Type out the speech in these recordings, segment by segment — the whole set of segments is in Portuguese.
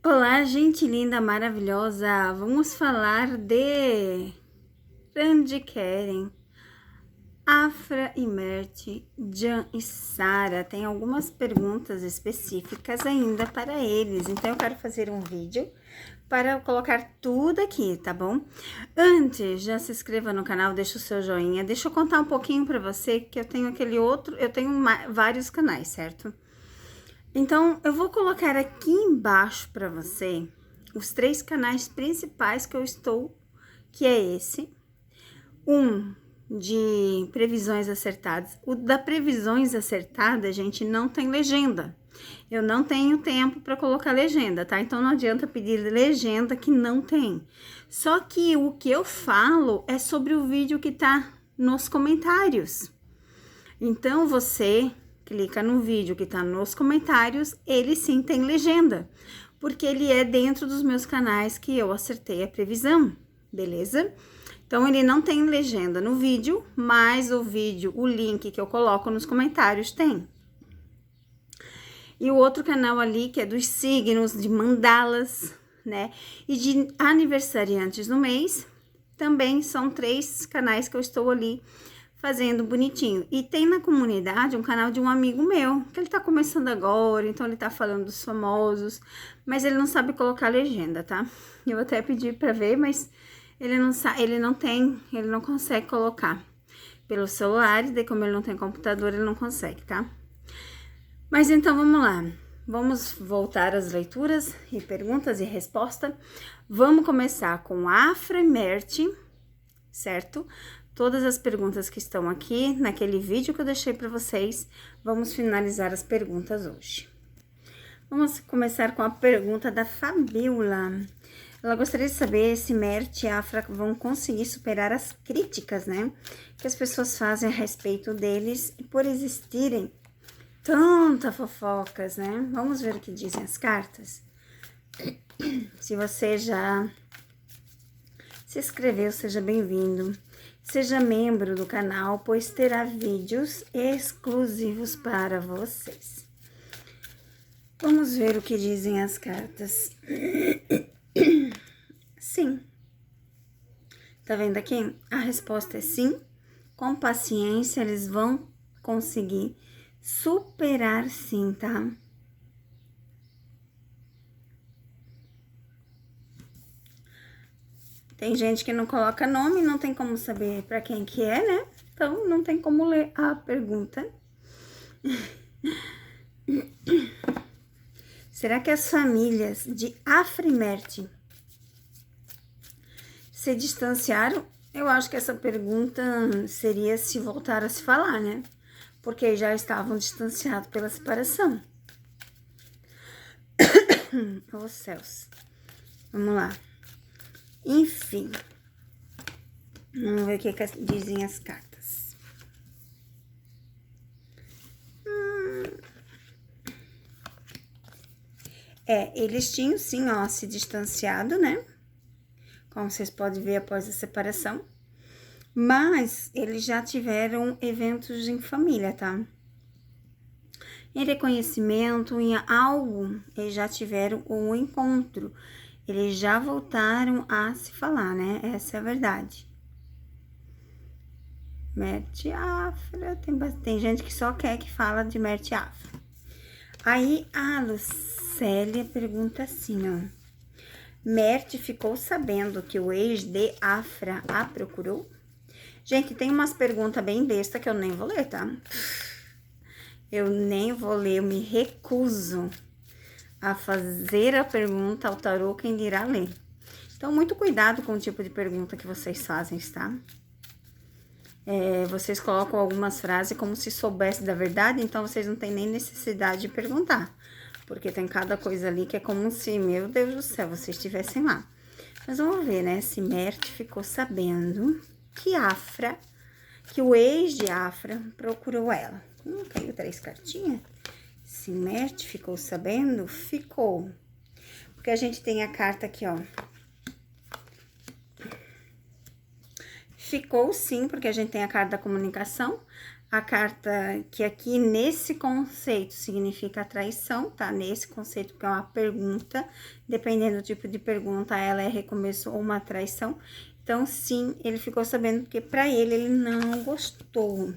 Olá, gente linda, maravilhosa! Vamos falar de Randy Keren, Afra e Mert, Jan e Sara. Tem algumas perguntas específicas ainda para eles, então eu quero fazer um vídeo para colocar tudo aqui, tá bom? Antes, já se inscreva no canal, deixa o seu joinha. Deixa eu contar um pouquinho para você que eu tenho vários canais, certo? Então, eu vou colocar aqui embaixo para você os 3 canais principais que eu estou, que é esse. Um de previsões acertadas. O da previsões acertadas, gente, não tem legenda. Eu não tenho tempo para colocar legenda, tá? Então, não adianta pedir legenda que não tem. Só que o que eu falo é sobre o vídeo que tá nos comentários. Então, você clica no vídeo que tá nos comentários, ele sim tem legenda, porque ele é dentro dos meus canais que eu acertei a previsão, beleza? Então, ele não tem legenda no vídeo, mas o link que eu coloco nos comentários tem. E o outro canal ali, que é dos signos, de mandalas, né? E de aniversariantes no mês, também são 3 canais que eu estou ali fazendo bonitinho. E tem na comunidade um canal de um amigo meu, que ele tá começando agora, então ele tá falando dos famosos, mas ele não sabe colocar legenda, tá? Eu até pedi pra ver, mas ele não consegue colocar pelo celular, e daí como ele não tem computador, ele não consegue, tá? Mas então vamos lá. Vamos voltar às leituras e perguntas e resposta. Vamos começar com Afra e Mert, certo? Todas as perguntas que estão aqui naquele vídeo que eu deixei para vocês, vamos finalizar as perguntas hoje. Vamos começar com a pergunta da Fabiola. Ela gostaria de saber se Mert e Afra vão conseguir superar as críticas, né? Que as pessoas fazem a respeito deles e por existirem tantas fofocas, né? Vamos ver o que dizem as cartas. Se você já se inscreveu, seja bem-vindo. Seja membro do canal, pois terá vídeos exclusivos para vocês. Vamos ver o que dizem as cartas. Sim. Tá vendo aqui? A resposta é sim. Com paciência, eles vão conseguir superar sim, tá? Tem gente que não coloca nome, não tem como saber para quem que é, né? Então, não tem como ler a pergunta. Será que as famílias de Afra e Mert se distanciaram? Eu acho que essa pergunta seria se voltar a se falar, né? Porque já estavam distanciados pela separação. Oh, céus. Vamos lá. Enfim. Vamos ver o que dizem as cartas. Eles tinham sim, ó, se distanciado, né? Como vocês podem ver após a separação. Mas eles já tiveram eventos em família, tá? Em reconhecimento, em algo, eles já tiveram um encontro. Eles já voltaram a se falar, né? Essa é a verdade. Mert e Afra, tem gente que só quer que fala de Mert e Afra. Aí a Lucélia pergunta assim, ó. Mert ficou sabendo que o ex de Afra a procurou? Gente, tem umas perguntas bem besta que eu nem vou ler, tá? Eu nem vou ler, eu me recuso a fazer a pergunta ao tarô, quem dirá ler. Então, muito cuidado com o tipo de pergunta que vocês fazem, tá? Vocês colocam algumas frases como se soubesse da verdade, então vocês não têm nem necessidade de perguntar. Porque tem cada coisa ali que é como se, meu Deus do céu, vocês estivessem lá. Mas vamos ver, né? Se Mert ficou sabendo que o ex de Afra procurou ela. Caiu 3 cartinhas? Se Mert ficou sabendo, ficou. Porque a gente tem a carta aqui, ó. Ficou sim, porque a gente tem a carta da comunicação, A carta que aqui nesse conceito significa traição, tá? Nesse conceito que é uma pergunta, dependendo do tipo de pergunta, ela é recomeço ou uma traição. Então, sim, ele ficou sabendo porque pra ele não gostou.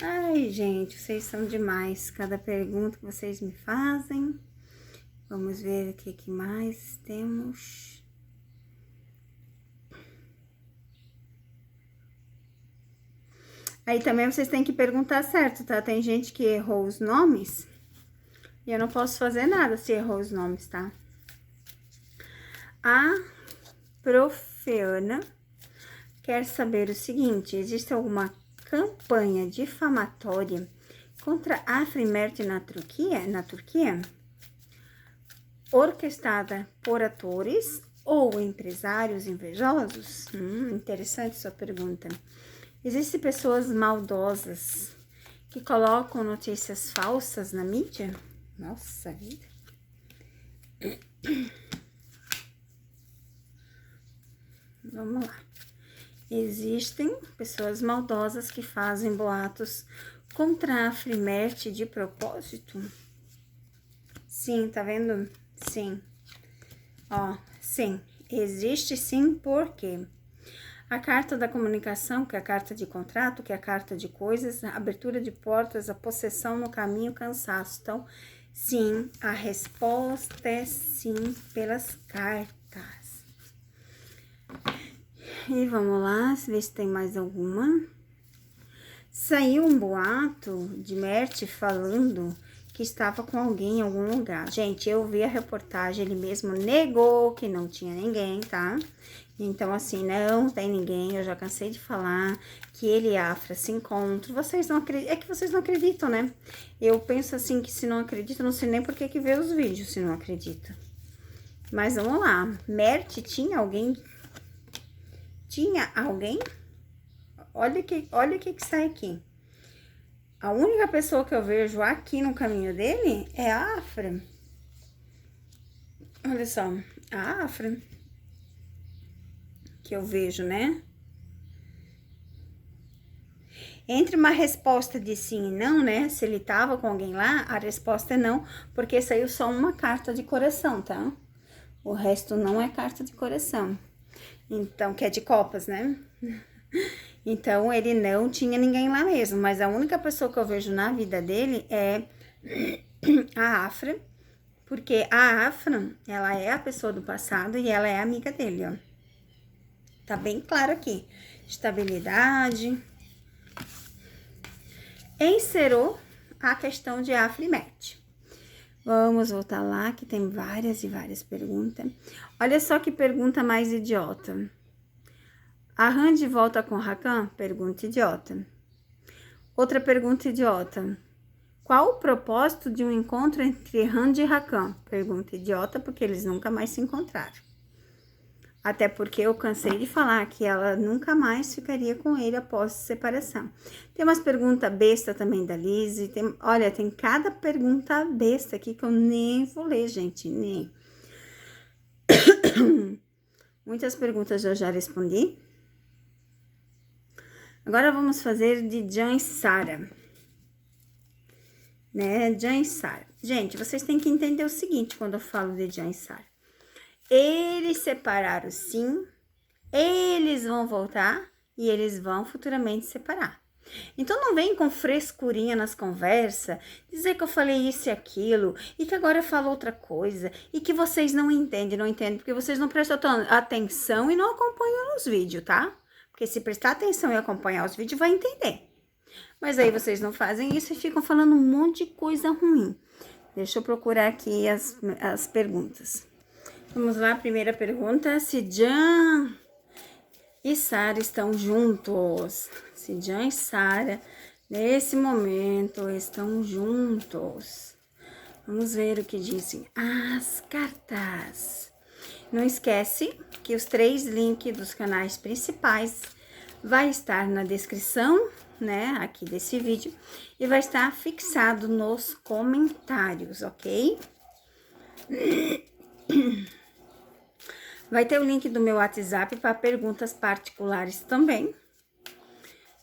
Ai, gente, vocês são demais. Cada pergunta que vocês me fazem. Vamos ver o que mais temos. Aí também vocês têm que perguntar certo, tá? Tem gente que errou os nomes e eu não posso fazer nada se errou os nomes, tá? A Profeana quer saber o seguinte: existe alguma campanha difamatória contra Afra Mert na Turquia? Orquestrada por atores ou empresários invejosos? Interessante sua pergunta. Existem pessoas maldosas que colocam notícias falsas na mídia? Nossa vida. Vamos lá. Existem pessoas maldosas que fazem boatos contra a Frimert de propósito? Sim, tá vendo? Sim. Ó, sim. Existe sim, por quê? A carta da comunicação, que é a carta de contrato, que é a carta de coisas, a abertura de portas, a possessão no caminho, cansaço. Então, sim, a resposta é sim pelas cartas. E vamos lá, ver se tem mais alguma. Saiu um boato de Mert falando que estava com alguém em algum lugar. Gente, eu vi a reportagem, ele mesmo negou que não tinha ninguém, tá? Então, assim, não tem ninguém, eu já cansei de falar que ele e a Afra se encontram. Vocês não acreditam, é que vocês não acreditam, né? Eu penso assim, que se não acredita, não sei nem por que vê os vídeos se não acredita. Mas vamos lá, Mert tinha alguém? Tinha alguém? Olha o que sai aqui. A única pessoa que eu vejo aqui no caminho dele é a Afra. Olha só, a Afra que eu vejo, né? Entre uma resposta de sim e não, né? Se ele tava com alguém lá, a resposta é não, porque saiu só uma carta de coração, tá? O resto não é carta de coração. Então, que é de copas, né? Então, ele não tinha ninguém lá mesmo, mas a única pessoa que eu vejo na vida dele é a Afra, porque a Afra, ela é a pessoa do passado e ela é amiga dele, ó. Tá bem claro aqui. Estabilidade. Encerrou a questão de Afra e Mert. Vamos voltar lá, que tem várias e várias perguntas. Olha só que pergunta mais idiota. A Rand volta com Rakan? Pergunta idiota. Outra pergunta idiota. Qual o propósito de um encontro entre Rand e Rakan? Pergunta idiota, porque eles nunca mais se encontraram. Até porque eu cansei de falar que ela nunca mais ficaria com ele após a separação. Tem umas perguntas besta também da Lizzie. Olha, tem cada pergunta besta aqui que eu nem vou ler, gente. Nem. Muitas perguntas eu já respondi. Agora vamos fazer de Jan e Sara. Né? Jan e Sara. Gente, vocês têm que entender o seguinte quando eu falo de Jan e Sara. Eles separaram sim, eles vão voltar e eles vão futuramente separar. Então não vem com frescurinha nas conversas, dizer que eu falei isso e aquilo, e que agora eu falo outra coisa, e que vocês não entendem, porque vocês não prestam atenção e não acompanham os vídeos, tá? Porque se prestar atenção e acompanhar os vídeos, vai entender. Mas aí vocês não fazem isso e ficam falando um monte de coisa ruim. Deixa eu procurar aqui as perguntas. Vamos lá, primeira pergunta. Se Jan e Sara estão juntos? Se Jan e Sara, nesse momento, estão juntos? Vamos ver o que dizem as cartas. Não esquece que os 3 links dos canais principais vai estar na descrição, né, aqui desse vídeo, e vai estar fixado nos comentários, ok? Vai ter o link do meu WhatsApp para perguntas particulares também.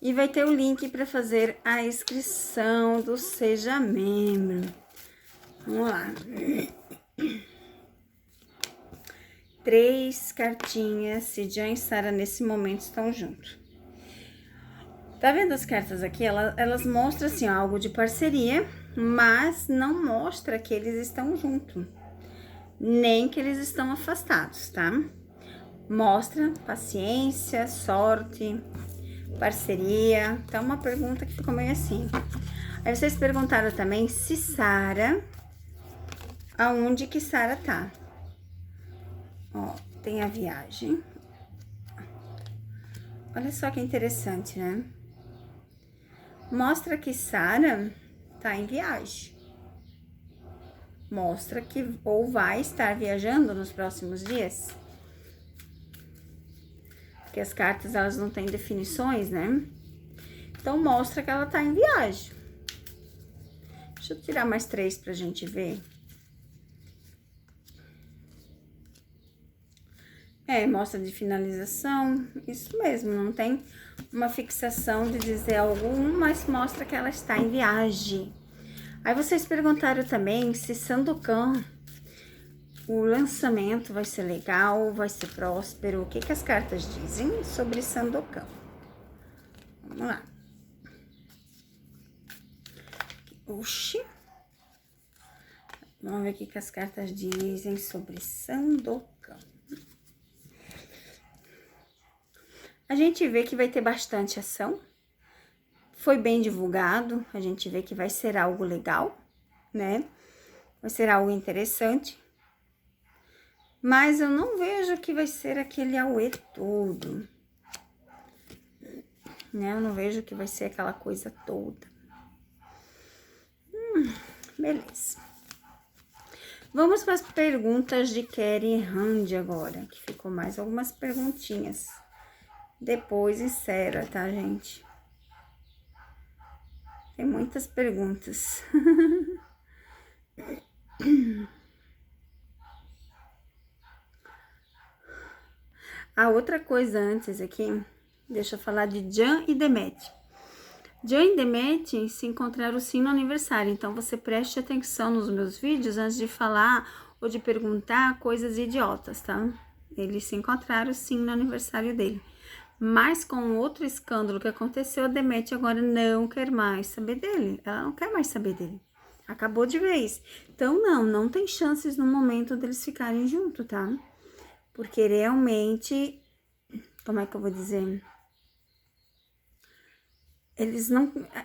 E vai ter o link para fazer a inscrição do Seja Membro. Vamos lá. 3 cartinhas, se Jan e Sara nesse momento estão juntos. Tá vendo as cartas aqui? Elas mostram assim, ó, algo de parceria, mas não mostra que eles estão juntos, nem que eles estão afastados, tá? Mostra paciência, sorte, parceria. Então, uma pergunta que ficou meio assim. Aí vocês perguntaram também se Sara, aonde que Sara tá. Ó, tem a viagem. Olha só que interessante, né? Mostra que Sara tá em viagem. Mostra que ou vai estar viajando nos próximos dias. Porque as cartas, elas não têm definições, né? Então, mostra que ela tá em viagem. Deixa eu tirar mais 3 pra gente ver. Mostra de finalização, isso mesmo, não tem uma fixação de dizer algum, mas mostra que ela está em viagem. Aí vocês perguntaram também se Sandokan, o lançamento vai ser legal, vai ser próspero, o que as cartas dizem sobre Sandokan? Vamos lá. Oxi. Vamos ver o que as cartas dizem sobre Sandokan. A gente vê que vai ter bastante ação. Foi bem divulgado, a gente vê que vai ser algo legal, né? Vai ser algo interessante. Mas eu não vejo que vai ser aquele auê todo, né? Eu não vejo que vai ser aquela coisa toda. Beleza. Vamos para as perguntas de Keren Hand agora, que ficou mais algumas perguntinhas. Depois encerra, tá, gente? Tem muitas perguntas. A outra coisa antes aqui, deixa eu falar de Jan e Demet. Jan e Demet se encontraram sim no aniversário, então você preste atenção nos meus vídeos antes de falar ou de perguntar coisas idiotas, tá? Eles se encontraram sim no aniversário dele. Mas com outro escândalo que aconteceu, a Demet agora não quer mais saber dele. Ela não quer mais saber dele. Acabou de vez. Então, não tem chances no momento deles ficarem juntos, tá? Porque realmente, como é que eu vou dizer?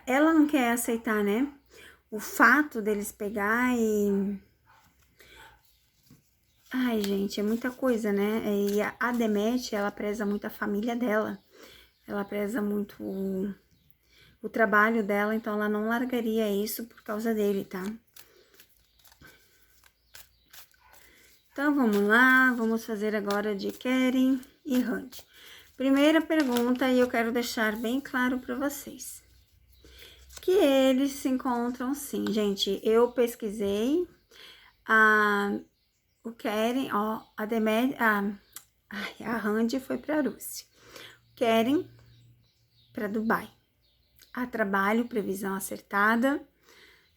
Ela não quer aceitar, né? O fato deles pegar e... Ai, gente, é muita coisa, né? E a Demet, ela preza muito a família dela. Ela preza muito o trabalho dela, então ela não largaria isso por causa dele, tá? Então, vamos lá. Vamos fazer agora de Keren e Hand. Primeira pergunta, e eu quero deixar bem claro para vocês. Que eles se encontram sim, gente. Eu pesquisei o Keren, ó, a Demet, a Hand foi para a Rússia. Keren para Dubai. A trabalho, previsão acertada.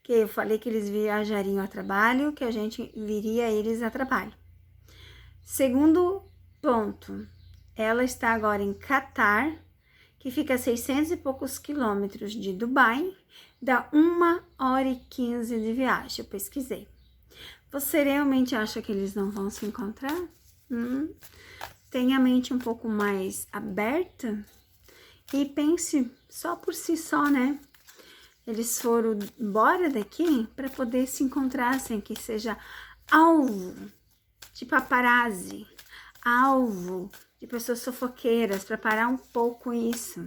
Que eu falei que eles viajariam a trabalho, que a gente viria eles a trabalho. Segundo ponto, ela está agora em Catar, que fica a 600 e poucos quilômetros de Dubai, dá 1h15 de viagem, eu pesquisei. Você realmente acha que eles não vão se encontrar? Tenha a mente um pouco mais aberta e pense só por si só, né? Eles foram embora daqui para poder se encontrar sem que seja alvo de paparazzi, alvo de pessoas fofoqueiras, para parar um pouco isso.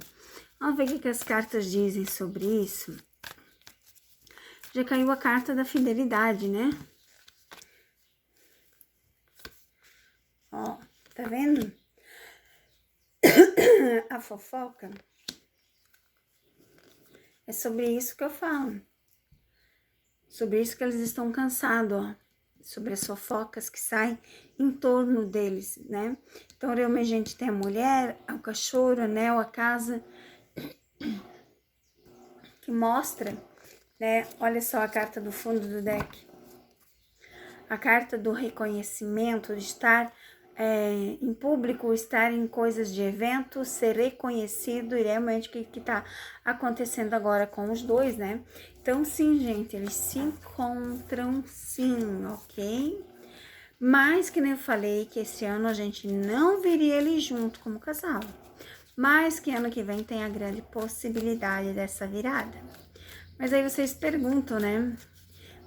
Vamos ver o que as cartas dizem sobre isso. Já caiu a carta da fidelidade, né? Ó, tá vendo? A fofoca. É sobre isso que eu falo. Sobre isso que eles estão cansados, ó. Sobre as fofocas que saem em torno deles, né? Então, realmente, a gente tem a mulher, o cachorro, o anel, a casa. que mostra, né? Olha só a carta do fundo do deck. A carta do reconhecimento, de estar em público, estar em coisas de evento, ser reconhecido, e realmente o que tá acontecendo agora com os dois, né? Então, sim, gente, eles se encontram sim, ok? Mas, que nem eu falei, que esse ano a gente não viria eles junto como casal. Mas que ano que vem tem a grande possibilidade dessa virada. Mas aí vocês perguntam, né?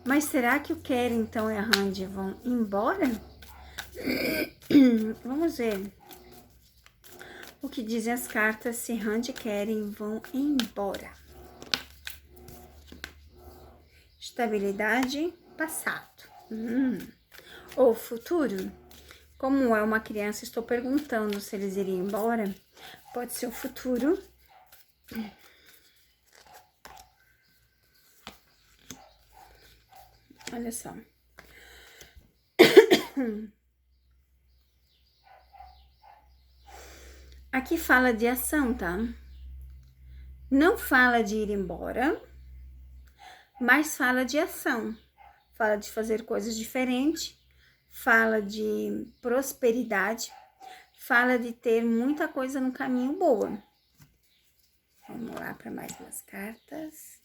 Mas será que o Keren, então, e a Randy vão embora? Vamos ver o que dizem as cartas se Randy e Keren vão embora. Estabilidade, passado. Ou futuro. Como é uma criança, estou perguntando se eles iriam embora. Pode ser o futuro. Olha só. Aqui fala de ação, tá? Não fala de ir embora, mas fala de ação. Fala de fazer coisas diferentes, fala de prosperidade, fala de ter muita coisa no caminho boa. Vamos lá para mais umas cartas.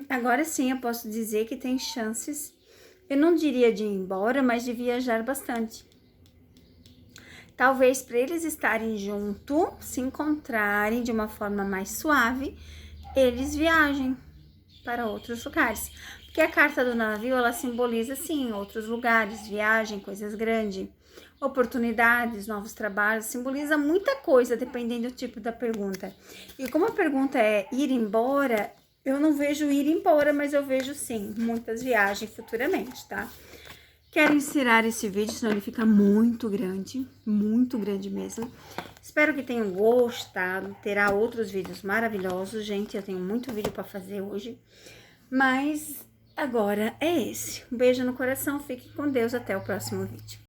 Agora sim eu posso dizer que tem chances, eu não diria de ir embora, mas de viajar bastante. Talvez para eles estarem junto, se encontrarem de uma forma mais suave, eles viajem para outros lugares. Porque a carta do navio, ela simboliza, sim, outros lugares, viagem, coisas grandes, oportunidades, novos trabalhos, simboliza muita coisa, dependendo do tipo da pergunta. E como a pergunta é ir embora, eu não vejo ir embora, mas eu vejo, sim, muitas viagens futuramente, tá? Quero encerrar esse vídeo, senão ele fica muito grande mesmo. Espero que tenham gostado, terá outros vídeos maravilhosos, gente, eu tenho muito vídeo para fazer hoje, mas agora é esse. Um beijo no coração, fique com Deus, até o próximo vídeo.